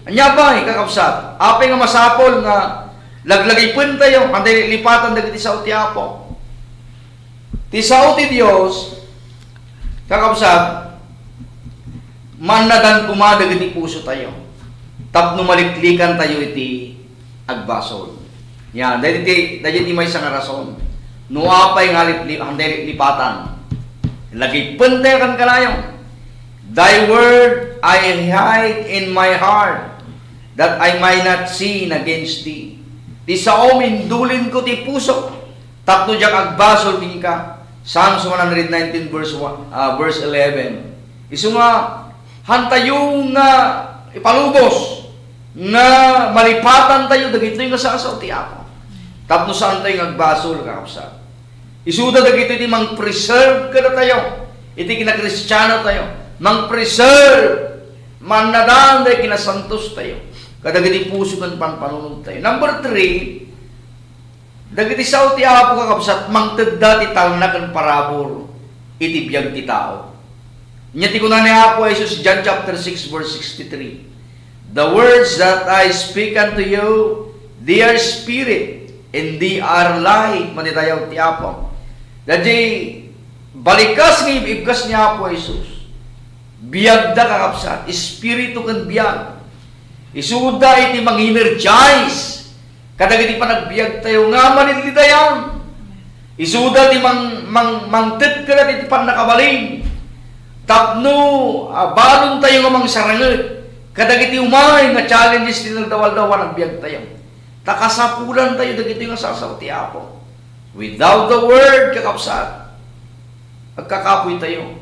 D: Anya ba, kakabsat? Apay nga masapol nga laglagay pun tayo, kanday lipatan dagiti sa ti Apo. Ti sao ti Dios kakabsat mannadan kumadag iti puso tayo. Tapno maliklikan tayo iti agbasol. Yan, dahil ti may isang rason. Nuapay nga handay lipatan. Lagi pantay kan kalayong. Thy word I hide in my heart, that I might not sin against thee. Ti sao mindulin ko ti puso, tapno jak agbasol din ka. Psalms 119 verse 11. Isu nga hantayong nga ipalubos nga malipatan tayo dagito yung asasaw ti Apo. Tapno saan tayo agbasol kakapsat. Isuda dagito iti mang preserve kada tayo. Iti kinakristyano tayo. Mang preserve mannadan day kinasantos tayo. Kadagiti puso kan panpanunod tayo. Number 3, dagiti sao ti Apo kakabsat mangtedda ti talna ken parabor iti biag ti tao. Nya ti kunan ni Apo Jesus John chapter 6 verse 63. The words that I speak unto you, they are spirit and they are life. Manitayaw ti Apo. Dadi balikas nga ibkas ni Apo Jesus. Biag da kakabsat, espiritu ken biag. Isuda iti mang-energize. Kadagiti panagbiag tayo nga manilidayan. Isuda ti mangted kada iti panakabaling. Tapno balon tayo nga mangsaranget. Kadagiti umay nga challenges ti nagdawal-dawan ang biag tayo. Takasapulan tayo dagiti nga sasaw ti Apo. Without the word kakabsat, agkakapoy tayo.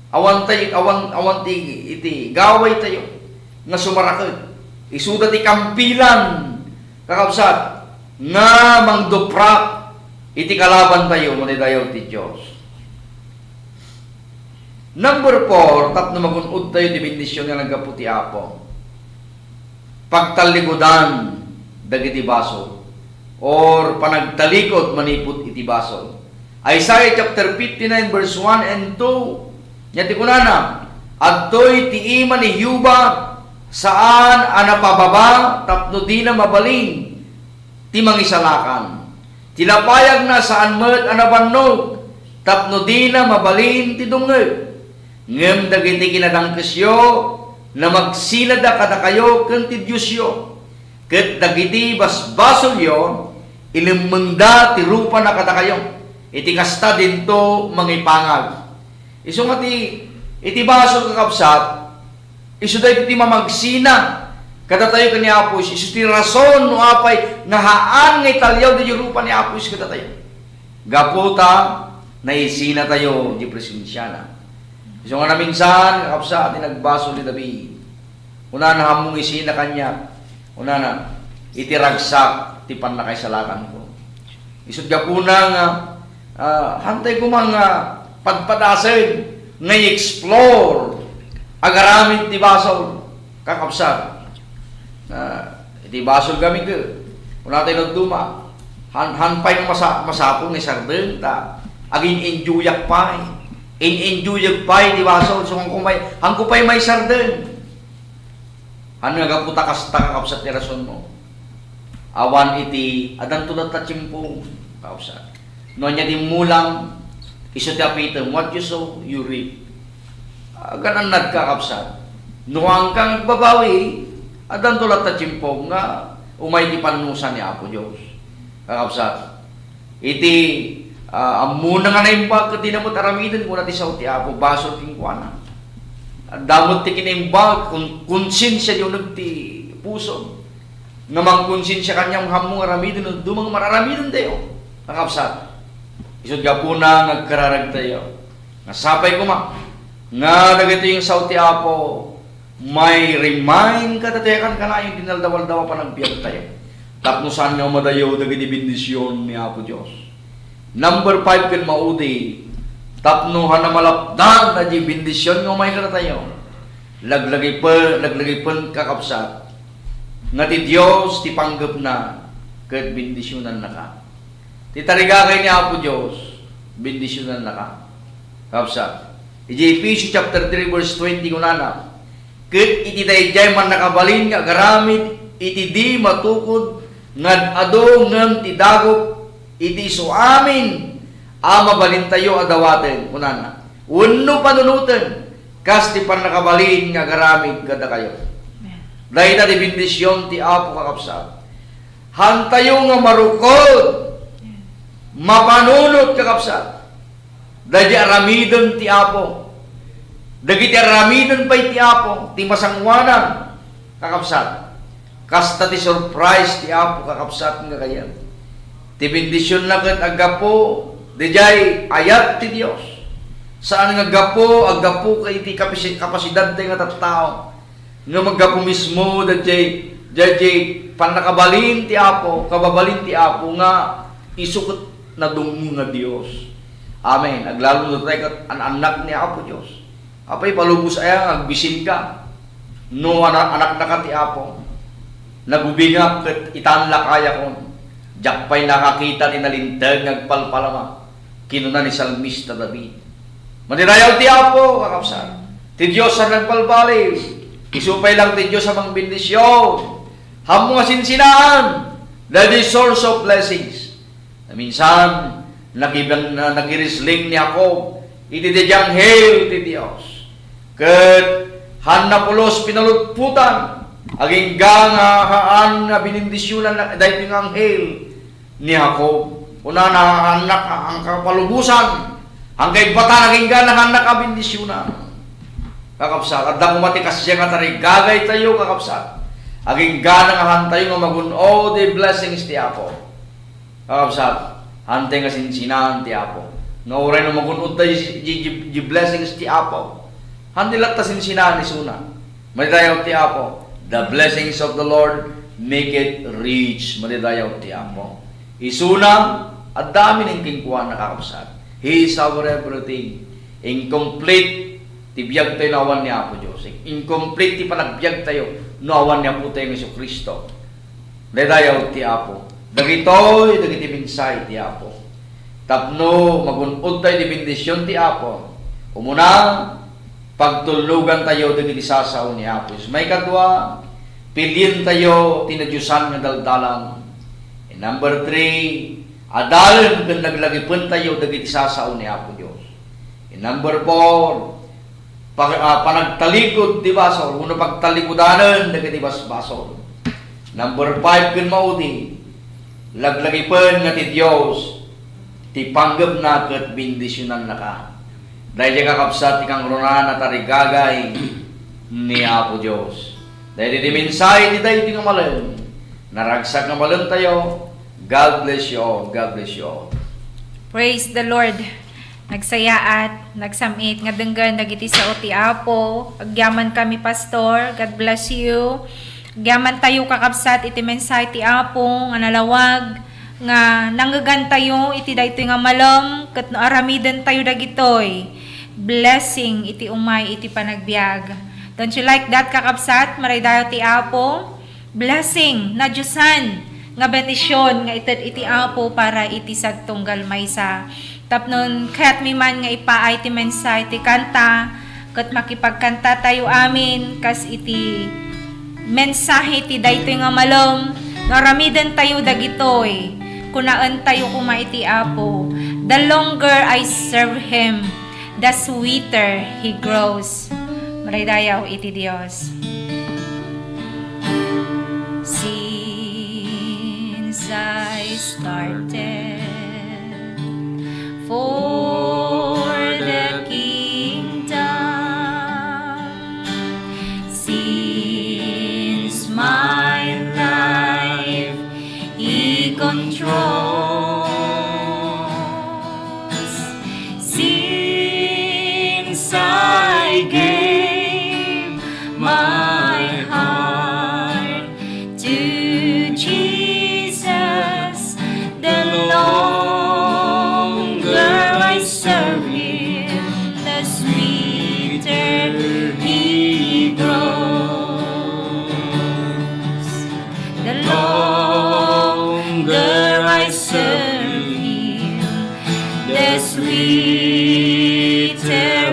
D: Awan iti gaway tayo nga sumarakit. Isuda ti kampilan kakabsat nga mangduprak iti kalaban tayo manidayaw ti Dios. Number 4, tapno magunod tayo ti bendisyon nga nagapu ti Apo. Pagtalikodan dagiti basol or panagtalikod manipot iti basol. Isaiah chapter 59 verse 1 and 2. Nyati kunana, adtoy ti ima ni Yuba saan anapababa tapno di na mabaling ti mangisalakan. Tilapayag na saan met anabannog tapno di na mabalin ti dungeg. Ngem dagiti kinadangkesyo na magsilada kada kayo ken ti Diosyo. Ket dagiti basbasolyo ilimengda ti rupa na kada kayo. Iti kasta dinto mangipangag. Isu nga iti basol kakabsat, isu da iti mamagsina. Kada tayo kani Apos, isu ti rason no apay nahaan nga italyaw di Europa ni Apos kada tayo. Gaputa naisina tayo di presensya na. Isu nga naminsan kakabsat iti nagbasol ni David. Una na hamong isina kanya. Una na iti ragsak ti panakaisalakan ko. Isu gapuna nga hantay ko mga pagpadasen ngay explore agaramit ti basol kakabsat. Iti basol kami ke una tayo nagduma hanpay ng masapong ni sarden ta agin enjoyak pay enjoyak pay ti basol so hangko pay may sarden ano nga puta kasta kakabsat ti rason mo awan iti adan tulad ta chimpong kakabsat no nya di mulang iso ti apitem, what you sow, you reap. Ganan nagkakabsat. Nuang kang babawi, adan tulat ta chimpong nga umay di panusan ni Apo Diyos. Kakabsat. Iti amuna nga na imbag ket dinamot aramiden kuna ti sao ti Apo basol king kuana. Damot ti kinimbag kung konsensya yung nagti puso. Nga mangkonsensya kanyang hamong aramiden dumang mararamiden tayo. Kakabsat. Isod ka po na nagkararag tayo. Nasapay ko nga dagito yung sauti Apo, may remind katatayakan ka na yung dinaldawal-dawa pa nagbiag tayo. Tapno saan nga madayo dagiti bendisyon ni Apo Diyos. Number 5 kan maudi, tapno na malapdan na di bendisyon nga may ka tayo. Laglagay pa kakapsat. Nga ti Diyos ti panggap na kat bendisyonan na ka. Titarigakay ni Apo Diyos, bendisyonan na ka. Kapsa. Ephesians chapter 3 verse 20 kunana. Ket iti dayjay man nakabalin nga garamid iti di matukod ngad ado ngem ti dagop iti so amin ama balintayo adawaten, unana. Uno panunutan, kas ti panakabalin nga garamid kada kayo. Dahil na di bendisyon ti Apo kakapsat. Hantayo nga marukod, mapanunot kakapsat. Dahil di aramidon ti Apo. Dagiti aramidon pa'y ti Apo, ti masangwanan kakapsat. Kasta ti surprise ti Apo kakapsat nga kaya. Ti bendisyon na kat agapo, di jay ayat ti Dios. Saan nga agapo kay ti kapasidad ti nga tattao. Nga maggapo mismo dajay panakabalin ti Apo, kababalin ti Apo nga isukot na dungo nga Dios. Amen. Aglalo na tayo kat anak ni Apo Dios. Apay palubos aya agbisin ka. No anak na ka ti Apo. Nagubingap kat itanla kaya kon. Jakpay nakakita ni nalintag nagpalpalama. Kinuna ni Salmista David. Manirayaw ti Apo kakapsan. Ti Dios ang nagpalbali. Isupay lang ti Diyos sa mga bendisyon. Hamo nga sinsinaan. That is source of blessings. Na minsan, nagirisling ni ako, iti di janghel ti Diyos. Kat, hanapulos pinalutputan, aging haan na binindisyonan dahil ng anghel ni ako. Una na anak ang kapalubusan, ang kaigbata naging anak ang bindisyonan. Kakapsat, at na kumatikas siya nga tarig, gagay tayo kakapsat. Aging gana nga hantayo nga maguno, the blessings ti Apo. Kakapsat, hantay nga sinsinahan ti Apo. Nga uray na maguno tayo the blessings ti Apo. Hantay lang ta sinsinahan ni Suna. Malidayaw ti Apo. The blessings of the Lord make it rich. Malidayaw ti Apo. Isuna, at dami ng kingkuhan na kakapsat. He is our everything. Incomplete tibiyag tayo nawan ni Apo Diyos. Incomplete ti panagbiag tayo nawan ni Apo tayo ng Kristo. Dadayaw ti Apo. Dagitoy, dagiti minsay ti Apo. Tapno, magunod tayo di bendisyon ti Apo. Umuna, pagtulugan tayo dagiti sasaw ni Apo. May kadwa, pilin tayo tinadyusan nga daldalan. And number 3, adalan kung naglagipon tayo dagiti sasaw ni Apo Diyos. And number 4, panagtalikod ti basol, uno pagtalikodanan dagiti basol. Number 5 kun maudi, laglagipon nga ti Dios ti panggep na ket bendisyonan na ka. Dahil kakapsat ti kang ronan at tarigagay ni Apo Dios. Dahil ti minsay ti dahi ti ngamalan. Naragsak ngamalan tayo. God bless you all. God bless you all.
C: Praise the Lord. Nagsayaat, nagsamit, nga denggan, nagiti sa ti Apo. Agyaman kami, Pastor. God bless you. Agyaman tayo kakabsat, iti mensay ti Apo, nga nalawag, nga nanggagan tayo, iti daytoy nga malam, kat no aramidan tayo dagitoy. Blessing, iti umay, iti panagbiag. Don't you like that, kakabsat? Maray dayo ti Apo. Blessing, na Diyosan, nga bendisyon, nga iti Apo, para iti sagtunggal maysa. Tapnon, kaya't mi man nga ipaay ti mensay ti kanta, kat makipagkanta tayo amin, kas iti mensahe ti daytoy nga malom, naramidan tayo dagitoy, kunaan tayo kuma iti Apo. The longer I serve Him, the sweeter He grows. Maraydayaw iti Dios. Since I started for the kingdom, since my life He controls, since I gave my heart to Jesus, the longer I serve Him, the sweeter He grows. The longer I serve Him, the sweeter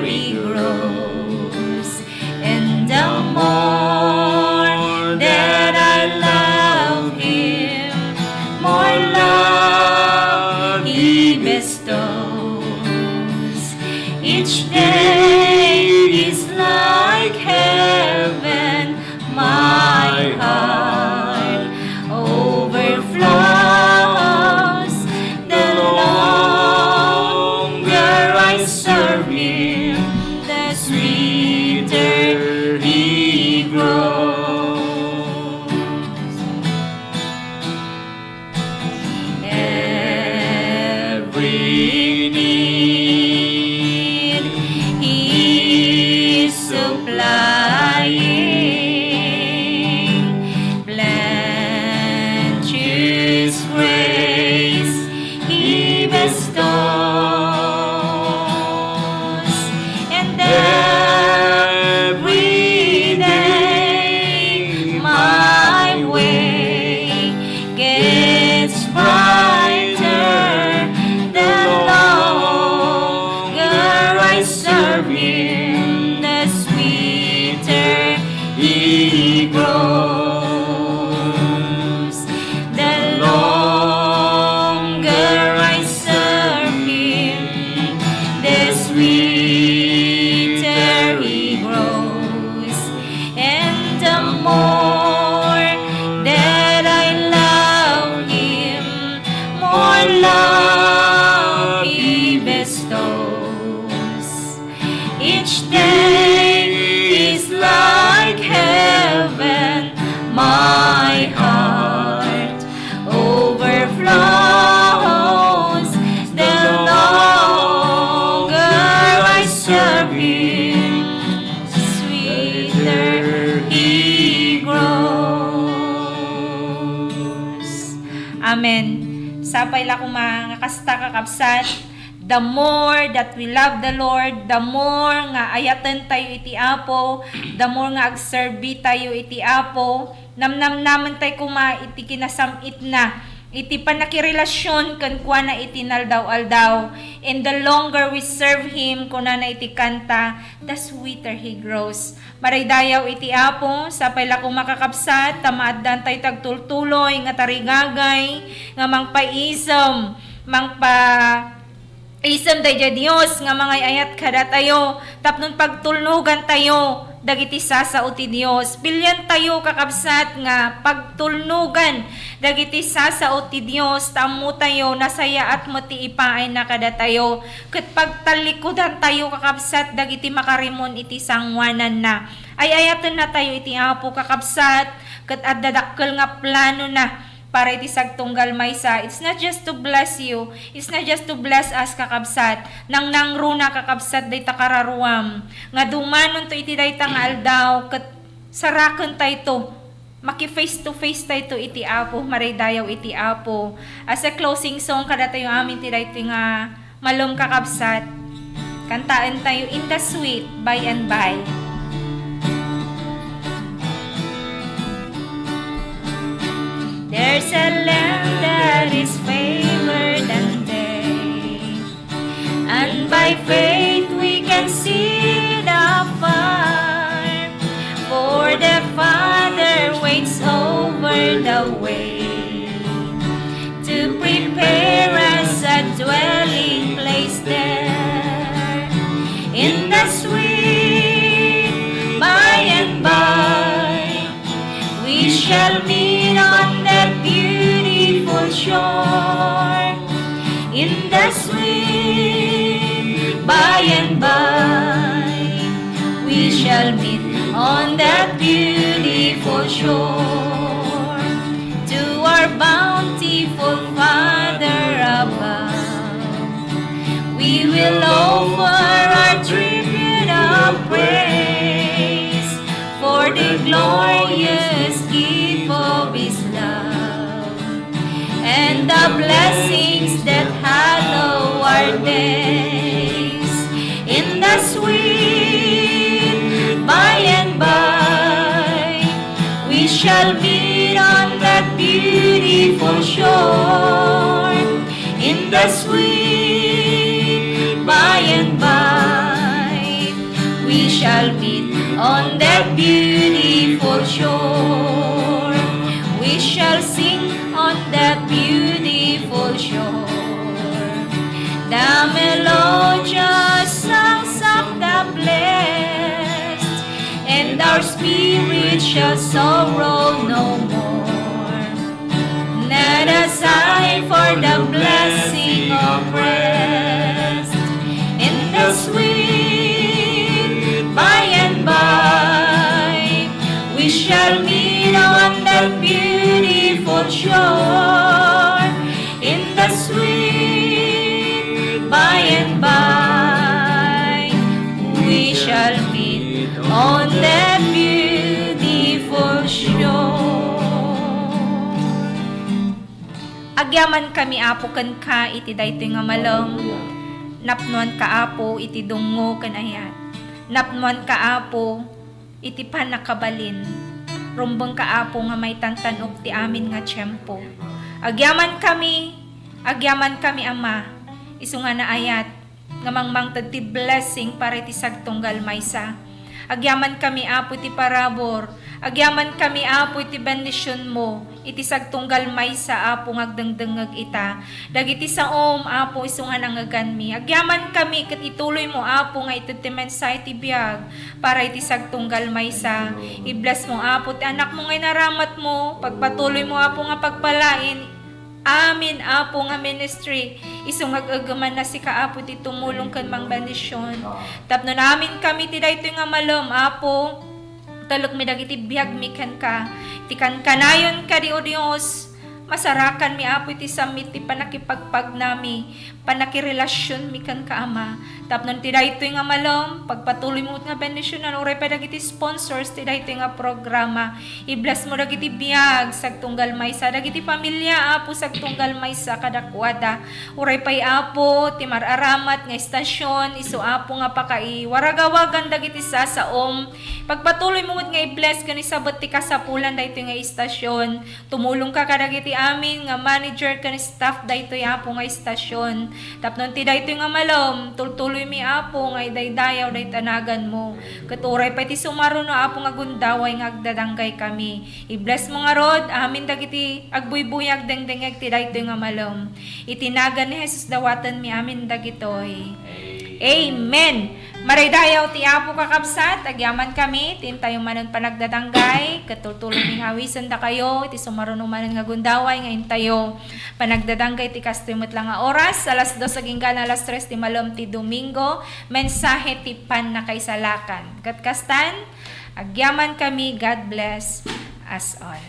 C: He grows. And the more that I love Him, more love He bestows. Each day is like heaven. My heart overflows. The longer I serve Him, the sweeter He grows. Every need He is supplying. Plenteous grace He bestows, and every day my way gets brighter. The longer I serve Him, the sweeter He grows. The longer I serve Him, the sweeter He grows. And the more that I love Him, more love He bestows. Each day is like heaven. My heart overflows. The longer I serve Him, sweeter He grows. Amen. Sapay la kung mga kasta kakabsat, the more that we love the Lord, the more nga ayatan tayo iti Apo, the more nga agserbi tayo iti Apo, namnam naman tayo kuma iti kinasamit na, iti panakirelasyon kan kwa na iti naldaw-aldaw, and the longer we serve Him, kuna na iti kanta, the sweeter He grows. Maraydayaw iti Apo, sapay la kung makakapsat, tamaaddan tayo tagtultuloy, nga tarigagay, nga mangpaisam, isam tayo Diyos, nga mga ayat kada tayo, tapnon pagtulnugan tayo, dagiti sasao ti Dios. Pilyan tayo kakabsat nga pagtulnugan dagiti sasao ti Dios, tamo tayo nasaya at mati ipaay na kada tayo. Ket pagtalikudan tayo kakabsat dagiti makarimon iti sangwanan na. Ay ayatan na tayo iti Apo kakabsat, ket addadakkel nga plano na para iti sagtunggal maysa. It's not just to bless you, it's not just to bless us kakabsat, nang nangruna kakabsat day takararuam, nga dumanon to iti day nga aldaw, ket saraken tayo to, maki face to face tayo to iti Apo, maraydayaw iti Apo. As a closing song, kada tayo amin ti day nga malum kakabsat, kantaan tayo In the Sweet by and by. There's a land that is favored and they, and by faith we can see it afar, for the Father waits over the way to prepare us a dwelling place there. In the sweet by and by we shall meet on that beautiful shore. In the sweet by and by we shall meet on that beautiful shore. To our bountiful Father above we will offer our tribute of praise for the glorious gift of His love and the blessings that hallow our days. In the sweet by and by we shall meet on that beautiful shore. In the sweet by and by we shall meet on that beautiful shore. We shall sing on that beautiful shore the melodious song shall sorrow no more. Let us sigh for the blessing of rest in the sweet by and by. We shall meet on that beautiful shore in the sweet by and by. We shall meet on that beautiful shore. Agyaman kami apo ken ka iti daytoy nga malam. Napnuan ka apo iti dungo ken ayat. Napnuan ka apo iti panakabalin. Rumbeng ka apo nga may tantanok ti amin nga tiyempo. Agyaman kami ama. Isu nga na ayat nga mangmangtad ti blessing para iti sagtunggal maysa. Agyaman kami apo iti parabor. Agyaman kami apo iti bendisyon mo. Iti sagtunggal maysa apo ngagdengdengeg ita. Dagiti saom apo isu nga nangagan mi. Agyaman kami ket ituloy mo apo nga iti mensahe ti biag para iti sagtunggal maysa. I-bless mo apo ti anak mo nga naramat mo. Pagpatuloy mo apo nga pagpalain. Amin apo nga ministry. Isu ngagagaman na si kaapo ti tumulong ken mang bendisyon. Tapno namin kami ti daytoy nga malam apo. Talok mi dagiti biag mi ken ka. Ti kanayon ka di o Dios. Masarakan mi apo iti samit ti panakipagpag nami. Panakirelasyon mi ken ka ama. Tapnon ti daytoy nga malam, pagpatuloy mo nga bendisyonan oray pa dagiti sponsors ti daytoy nga programa. I-bless mo dagiti biag sagtunggal maysa dagiti pamilya apo sagtunggal maysa kadakwada. Oray pay apo ti mararamat nga istasyon isu apo nga pakai waragawagan dagiti sasaom. Pagpatuloy mo nga i-bless ken isabot ti kasapulan daytoy nga istasyon. Tumulong ka kadagiti amin nga manager ken staff daytoy apo nga istasyon. Tapnon ti daytoy nga malam, tuloy mi apo nga idaydayaw day tanagan mo. Katuray pa iti sumaro no apo nga gundaway nga agdadanggay kami. I-bless mo nga rod, amin dagiti agbuybuyag dengdengeg ti daytoy nga malam. Itinagan ni Jesus dawatan mi amin dagitoy. Amen. Maraydayaw ti apo kakabsat, agyaman kami, tintayo manon panagdadanggay, katultuloy ning hawisan da kayo, iti sumaruno manon nga gundaway, ngayon tayo panagdadanggay ti kastimot lang nga oras, alas 2 aging gana, alas 3 ti malam ti Domingo, mensahe ti pan na kaysalakan. Katkastan, agyaman kami, God bless us all.